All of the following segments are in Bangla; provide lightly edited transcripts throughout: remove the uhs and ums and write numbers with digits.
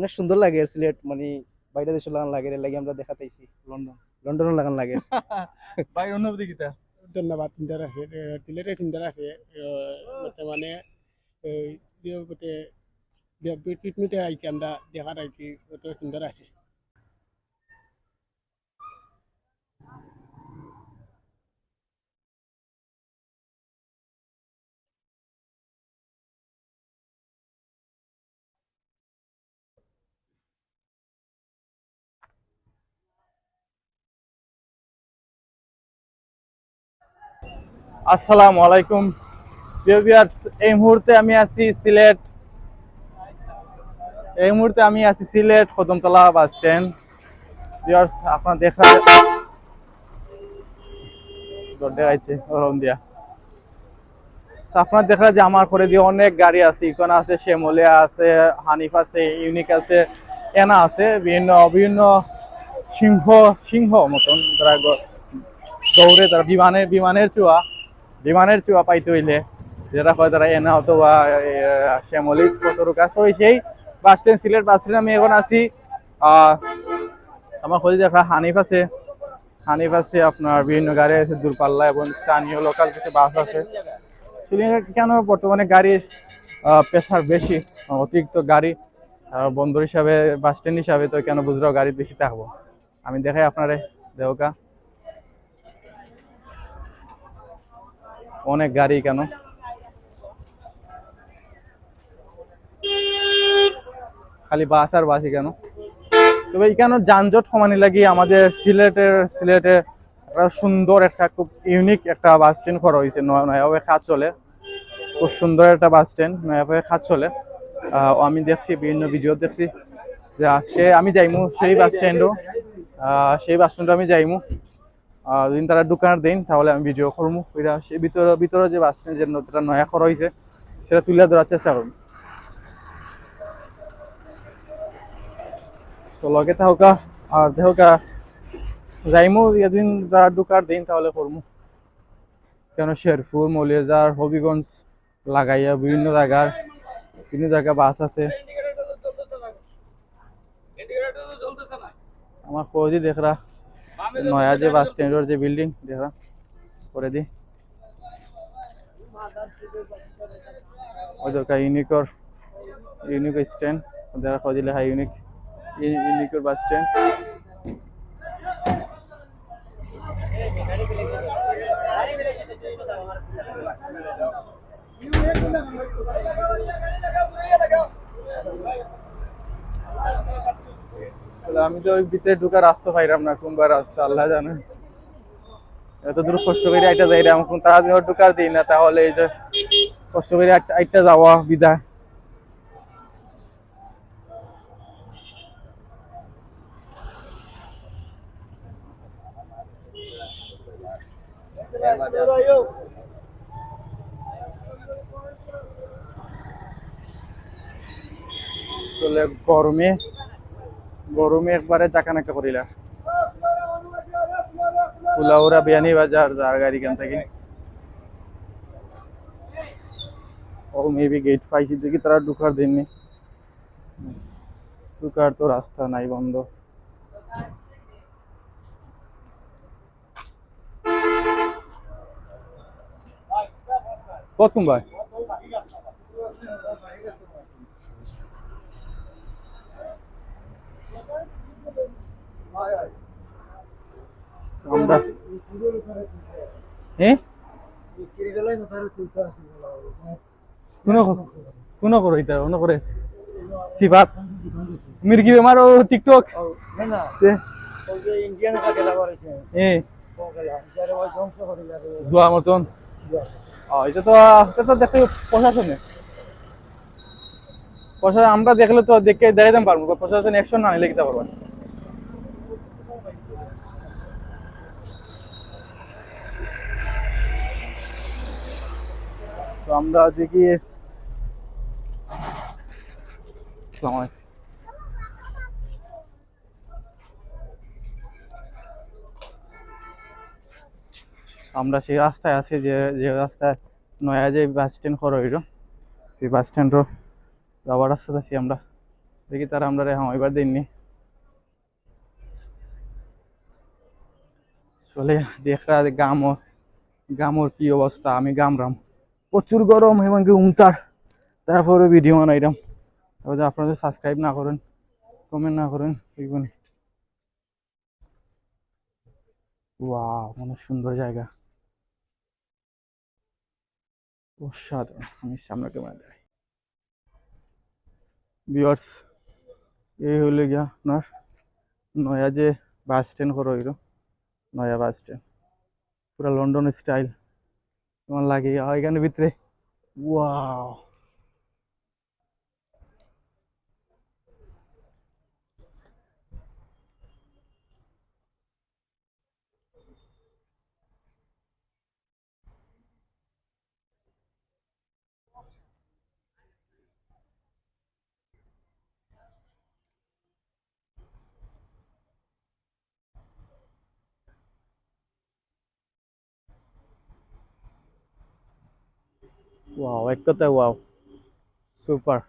অনেক সুন্দর লাগে আর সিলেট মানে বাইরে দেশে লাগান লাগে এর লাগি আমরা দেখাতেইছি লন্ডন লন্ডনও লাগান লাগে ভাই অনুভূতি কিতা ধন্যবাদ সুন্দর আছে সিলেটে সুন্দর আছে বর্তমানে গোটে পিকনিকে আইছি আমরা দেখার আইছি কত সুন্দর আছে আসসালামু আলাইকুম প্রিয় ভিউয়ার্স। এই মুহূর্তে আমি আছি Sylhet Kadamtala bus stand. Viewers আপনারা দেখা যে আমার করে দিয়ে অনেক গাড়ি আছে, ইকন আছে, শ্যামলিয়া আছে, হানিফ আছে, ইউনিক আছে, এনা আছে, বিভিন্ন বিভিন্ন সিংহ সিংহ মতন তারা দৌড়ে, তারা বিমানের চুয়া পাইতে হইলে যেটা হয় তারা এনা অথবা শ্যামলি কতটুকু আছে। সেই bus stand, Sylhet bus stand আমি এখন আছি। আমার খোঁজ দেখা হানিফ আছে, আপনার বিভিন্ন গাড়ি আছে দূরপাল্লা এবং স্থানীয় লোকাল কিছু বাস আছে। কেন বর্তমানে গাড়ির প্রেসার বেশি, অতিরিক্ত গাড়ি বন্দর হিসাবে, বাস স্ট্যান্ড হিসাবে, তো কেন বুঝরাও গাড়ি বেশি থাকবো। আমি দেখাই আপনারে দেহকা অনেক গাড়ি কেন, খালি বাস আর বাসই কেন। তবে এখানে যানজট কমানি লাগি আমাদের সিলেটের একটা সুন্দর একটা খুব ইউনিক একটা বাস স্ট্যান্ড করা হয়েছে, নয়াভাবে কাজ চলে, খুব সুন্দর একটা বাস স্ট্যান্ড নয়াভাবে কাজ চলে। আমি দেখছি বিভিন্ন ভিডিও দেখছি যে আজকে আমি যাইমু সেই বাস স্ট্যান্ডও, আমি যাইমু যদি তারা দোকানের দিন তাহলে আমি ভিডিও করবো। এটা সেই ভিতরে যে বাস স্ট্যান্ড যেটা নয়া করা হয়েছে সেটা তুলে ধরার চেষ্টা করবো। লগে থাকা আর দেহকা যাইমু এদিন যারা ঢুকার দিন তাহলে করবো। কেন শেরপুর, মৌলিয়াজার, হবিগঞ্জ লাগাইয়া বিভিন্ন জায়গা বাস আছে। আমার খোঁজই দেখরা নয়া যে বাস স্ট্যান্ডের যে বিল্ডিং দেখরা করে দি ওই দরকার ইউনিক স্ট্যান্ড দেখা খোঁজিলে হাই ইউনিকর বাস স্ট্যান্ড। আমি তো ওই ভিতরে ঢুকার রাস্তা পাইলাম না, কোনবার রাস্তা আল্লাহ জানে। এত দূর কষ্ট করে আইটা যাই এখন তারা যদি ঢুকার দিই না তাহলে এই যে কষ্ট করে আইটা যাওয়া বিদায়। গরমে একবারে চাকানাকা করিলা কুলাউড়া বিয়ানি বাজার যার গাড়ি কেন থেকে ও মেবি গেট পাইছি দেখি তারা ঢুকার দিননি, ঢুকার তো রাস্তা নাই, বন্ধ। কতক্ষণ ভাই আমরা কোন করো এটা অন্য করে সিবাত মির্গি বেমার ও টিকটক জোয়া মতন। এটা তো দেখতে প্রশাসন আমরা দেখলে তো দেখে দেখাইতে পারবো, প্রশাসন অ্যাকশন না নিলে কিতা পারবো। তো আমরা দেখি আমরা সেই রাস্তায় আছি যে রাস্তায় নয়া যে বাস স্ট্যান্ড করা হইল, সেই বাস স্ট্যান্ডও যাওয়ার রাস্তাতে আছি আমরা দেখি তারা আমরা রে এবার দিননি চলে দেখা গামর কি অবস্থা আমি গামরাম প্রচুর গরম এবং কি উমতার তারপরে ভিডিও বানাইলাম তারপরে আপনাদের সাবস্ক্রাইব না করেন কমেন্ট না করেন এইগুলো ওয়াও অনেক সুন্দর জায়গা অসাধারণ আমি সামনে ক্যামেরা দেখাই ভিউয়ার্স এই হইল গিয়া আপনার নয়া যে বাস স্ট্যান্ড করো হইল নয়া বাস স্ট্যান্ড পুরা লন্ডন স্টাইল তোমার লাগে এখানে ভিতরে ওয়াও ওয়াও এক কথায় ওয়াও সুপার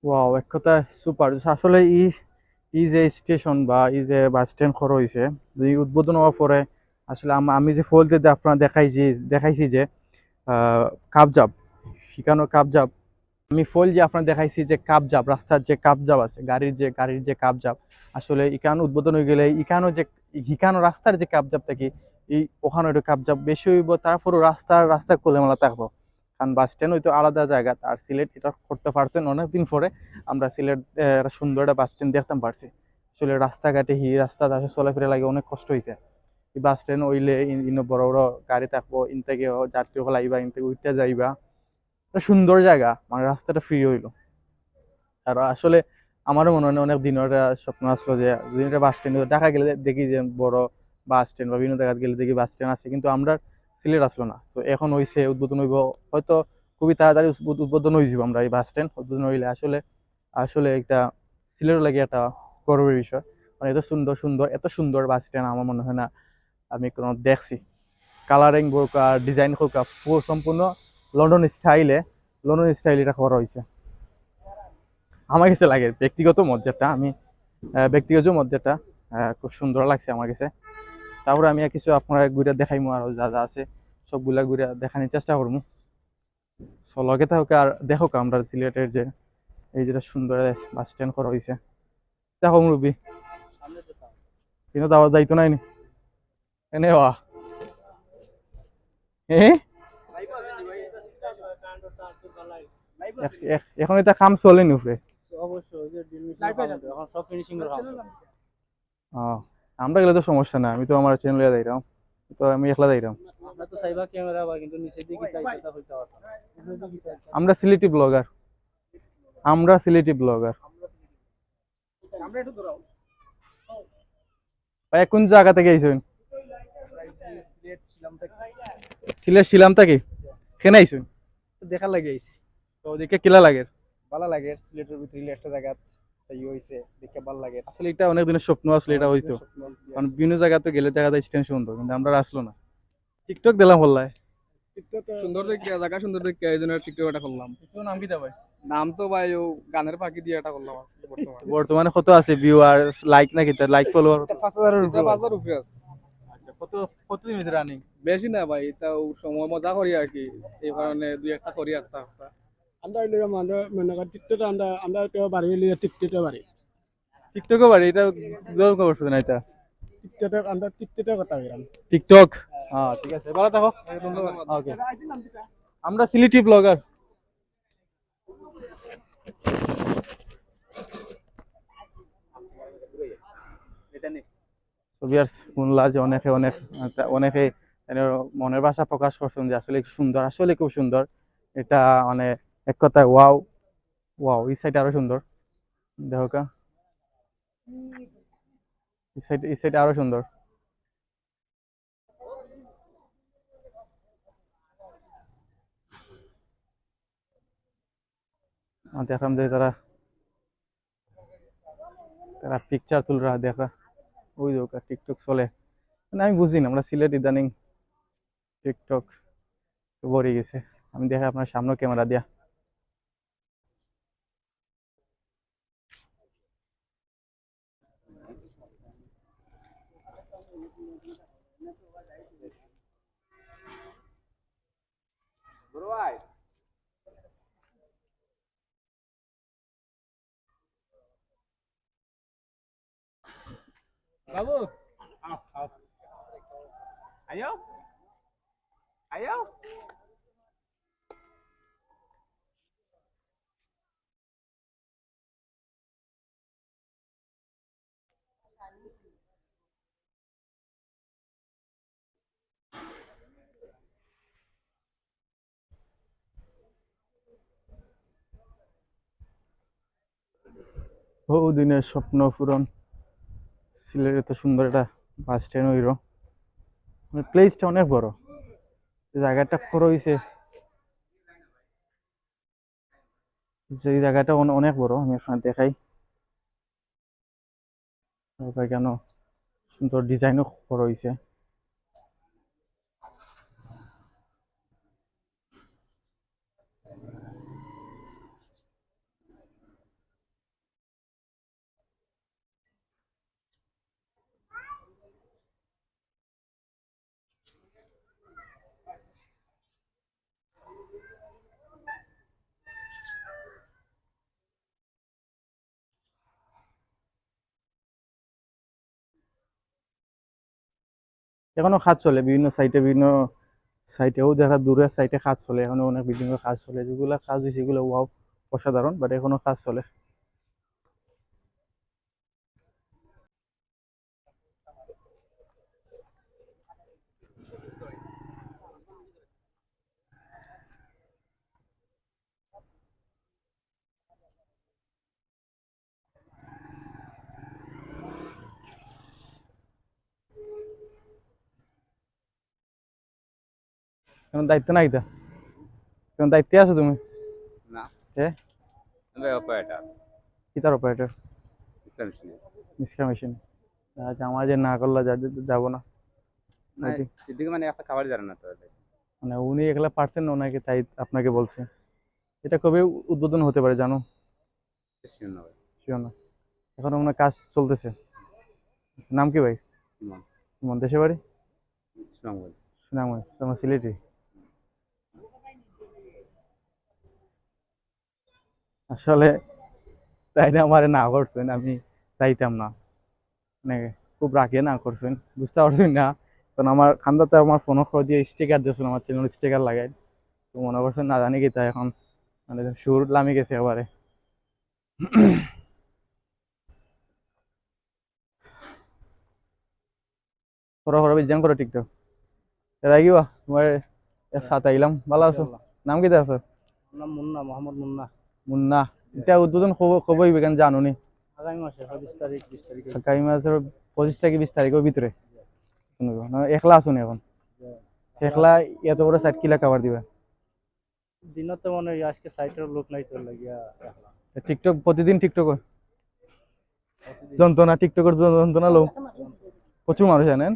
ওয়াও এক কথায় সুপার আসলে এই যে স্টেশন বা এই যে বাস স্ট্যান্ড খরচ হয়েছে যদি উদ্বোধন হওয়ার পরে আসলে আমি যে ফলতে আপনার দেখাইছি যে কাবজাব শিখানো কাবজাব আমি ফল যে আপনার দেখাইছি যে কাবজাব রাস্তার যে কাবজাব আছে গাড়ির যে কাবজাব আসলে ইকান উদ্বোধন হয়ে গেলে ইকানো যে হিকানো রাস্তার যে কাবজাব থাকি এই ওখানে একটু কাবজাব বেশি হইব তারপরও রাস্তা কোলেমালা থাকবো কারণ বাস স্ট্যান্ড হয়তো আলাদা জায়গা আর সিলেট এটা করতে পারছেন অনেকদিন পরে আমরা সিলেট একটা সুন্দর একটা বাস স্ট্যান্ড দেখতে পারছি আসলে রাস্তাঘাটে রাস্তা চলাফেরা লাগে অনেক কষ্ট হয়েছে এই বাস স্ট্যান্ড হইলে ইন বড় বড় গাড়ি থাকবো ইন থেকে যাত্রী হল আইবা ইন থেকে উঠতে যাইবা একটা সুন্দর জায়গা মানে রাস্তাটা ফ্রি হইলো আর আসলে আমারও মনে হয় অনেক দিনের একটা স্বপ্ন আসলো যে দুদিনটা বাস স্ট্যান্ড দেখা গেলে দেখি যে বড় বাস স্ট্যান্ড বা বিভিন্ন জায়গায় গেলে দেখি বাস স্ট্যান্ড আছে কিন্তু আমরা সিলেট আসলো না তো এখন হইছে উদ্বোধন হইব হয়তো খুবই তাড়াতাড়ি উদ্বোধন হয়ে যাব আমরা এই বাস স্ট্যান্ড উদ্বোধন হইলে আসলে আসলে একটা সিলেট লাগে একটা গর্বের বিষয় মানে এত সুন্দর বাস স্ট্যান্ড আমার মনে হয় না আমি কোনো দেখছি কালারিং হোক আর ডিজাইন হোক সম্পূর্ণ লন্ডন স্টাইল এটা করা হয়েছে আমার কাছে লাগে ব্যক্তিগত মধ্যেটা খুব সুন্দর লাগছে আমার কাছে তারপরে আমি কিছু আপনারা ঘুরে দেখাইমু আর যা যা আছে সবগুলা ঘুরে দেখানোর চেষ্টা করবো লগে থাকুক আর দেখো আমরা সিলেটের যে এই যেটা সুন্দর বাস স্ট্যান্ড করা হয়েছে দেখো মুরব্বী কিন্তু দাওয়া যাইতো নাই নি এনে এখন এটা কাম চলেনি উপরে আমরা গেলে তো সমস্যা না আমি তো আমার চ্যানেল যাইতাম তো আমি একলা যাইতাম আমরা সিলেটি ব্লগার ভাই কোন জায়গা থেকে আইছেন সিলেট ছিলাম থাকি কেন আইছেন দেখার লাগে আইছি তো দেখে কিলা লাগে ভালো লাগে সিলেটের ভিতরে একটা জায়গা হয়েছে দেখে ভালো লাগে আসলে এটা অনেক দিনের স্বপ্ন আসলে এটা হইতো কারণ বিভিন্ন জায়গা তো গেলে দেখা যায় স্ট্যান্ড সুন্দর কিন্তু আমরা আসলো না টিকটক দিলাম বললাই সুন্দর দেখে জায়গা সুন্দর দেখে এই জন্য টিকটক এটা করলাম নাম কি ভাই নাম তো ভাই ও গানের ফাঁকি দিয়ে এটা করলাম আর কি বর্তমানে। বর্তমানে কত আছে ভিউ আর লাইক নাকি লাইক ফলোয়ার? এটা 5,000-এর উপরে। 5,000 উপরে আছে। আচ্ছা, কতদিন হয়েছে রানিং? বেশি না ভাই, তাও সময় মজা করি আর কি, এই কারণে দুই একটা করি একটা একটা। আমরা হইলে আমরা মনে করি টিকটকে আমরা তো বাড়ি হইলে টিকটকে বাড়ি টিকটকে পারি এটা জোর করছো না এটা? টিকটকে আমরা টিকটকে কথা বললাম। টিকটক, হ্যাঁ ঠিক আছে, ভালো থাকো। ধন্যবাদ। ওকে, আমরা সিলেটি ব্লগার। তো ভিউয়ার্স, শুনলা যে অনেকে এর মনের ভাষা প্রকাশ করছেন যে আসলে খুব সুন্দর, আসলে খুব সুন্দর। এটা মানে এক কথায় ওয়াও ওয়াও। এই সাইড আরো সুন্দর, দেখো কা, এই সাইড আরো সুন্দর। দেখলাম যে তারা তারা পিকচার তুলরা দেখা, ওই যে টিকটক চলে। মানে আমি বুঝি না, আমরা সিলেট ইদানিং টিকটক ভরে গেছে। আমি দেখে আপনার সামনে ক্যামেরা দিয়া। বাবু আও আও, আয়ো আয়ো। বহু দিনের স্বপ্ন পূরণ। সিলেটে এত সুন্দর একটা বাস স্ট্যান্ড হইল, প্লেসটা অনেক বড়, জায়গাটা বড় হইছে, যে জায়গাটা অনেক বড়। আমি আপনার দেখাই কেন সুন্দর ডিজাইনও করা হয়েছে। এখনো কাজ চলে বিভিন্ন সাইটে, বিভিন্ন সাইটেও দেখা, দূরের সাইটে কাজ চলে এখনো, অনেক বিভিন্ন কাজ চলে। যেগুলো কাজ হয়েছে এগুলো ওয়াও, অসাধারণ, বাট এখনো কাজ চলে। এখন দায়িত্ব নাই তা, এখন দায়িত্বে আছো তুমি? না, এ আমি অপারেটর কিতার অপারেটর? ইসলাম। মিসকা মেশিন। আচ্ছা, আমার যে না করলে যাবো না। না, ওইটি এদিকে মানে একটা খাবার জানে না তো। মানে উনি একলা পারছেন না ওনাকে, তাই আপনাকে বলছে। এটা কবে উদ্বোধন হতে পারে জানো? শিওর না, এখন ওনার কাজ চলতেছে। নাম কি ভাই? ইমাম তোমার দেশে বাড়ি? সুনামগঞ্জ। সুনামগঞ্জ, তোমার সিলেটি? আসলে তাই না, আমার না করছেন, আমি চাইতাম না, মানে খুব রাগে না করছেন, বুঝতে পারছেন না? কারণ আমার খান্দাতে আমার ফোন দিয়ে স্টিকার দিয়েছিল, আমার চ্যানেল স্টিকার লাগাই। তো মনে করছেন না জানি কি, তাই এখন মানে সুর লামি গেছে এবারে। করো করো, বিজ্ঞান করো টিকটক। এটা কিবা তোমার সাথে আইলাম, ভালো আছো? নাম কি আছে? নাম মুন্না, মোহাম্মদ মুন্না। মুন্না। এটা উদ্বোধন কবে হইবে কেন জানো নি? আগামী মাসে 25 তারিখ 20 তারিখ। আগামী মাসের 25 থেকে 20 তারিখের ভিতরে শুনবো না? একলা আসুন এখন? একলা এত বড় সাইট কিলা কাভার দিবা? দিনত মানে আজকে সাইটের লোক নাই তোর লাগিয়া দেখলাম। টিকটক প্রতিদিন টিকটক যন্ত্রণা, টিকটকের যন্ত্রণা লো, প্রচুর মানুষ জানেন।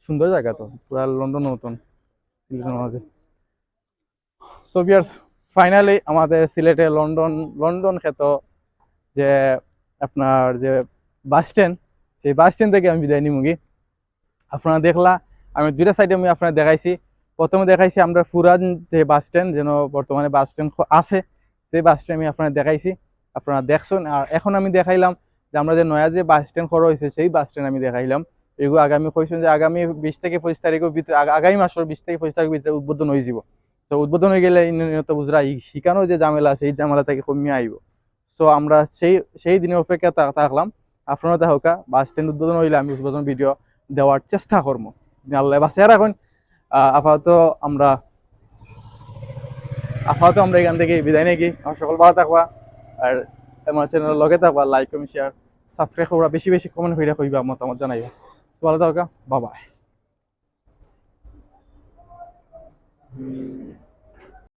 সুন্দর জায়গা তো, পুরা লন্ডন মতন সিলেটের মাঝে। সো ভিউয়ার্স, ফাইনালি আমাদের সিলেটে লন্ডন লন্ডন খ্যাত যে আপনার যে বাস স্ট্যান্ড, সেই বাস স্ট্যান্ড থেকে আমি বিদায় নিমুগি। আপনারা দেখলা আমি দুইটা সাইডে আমি আপনার দেখাইছি। প্রথমে দেখাইছি আমরা পুরান যে বাস স্ট্যান্ড যেন বর্তমানে বাস স্ট্যান্ড আছে, সেই বাস স্ট্যান্ড আমি আপনার দেখাইছি, আপনারা দেখছেন। আর এখন আমি দেখাইলাম যে আমরা যে নয়া যে বাস স্ট্যান্ড করা হয়েছে সেই বাস স্ট্যান্ড আমি দেখাইলাম। এগুলো আগামী কইছেন যে আগামী 20 থেকে 25 তারিখের ভিতরে, আগামী মাসের 20 থেকে 25 তারিখের ভিতরে উদ্বোধন হয়ে যাব। তো উদ্বোধন হয়ে গেলে তো বুঝরা শিখানো যে ঝামেলা আছে এই ঝামেলা থেকে কমিয়ে আইব। সো আমরা সেই সেই দিনের অপেক্ষা থাকলাম। আপনারা দেখা বাস স্ট্যান্ড উদ্বোধন হইলে আমি উদ্বোধন ভিডিও দেওয়ার চেষ্টা করবো, আল্লাহ বাঁচিয়ে রাখুন। আপাতত আমরা এখান থেকে বিদায় নাকি। আমার সকল ভালো থাকবা, আর আমার চ্যানেলের লগে থাকবা, লাইক কমেন্ট শেয়ার সাবস্ক্রাইব করবা, বেশি বেশি কমেন্ট হইয়া কইবা, মতামত জানাইবা। ভালো থাকা, বাই বাই।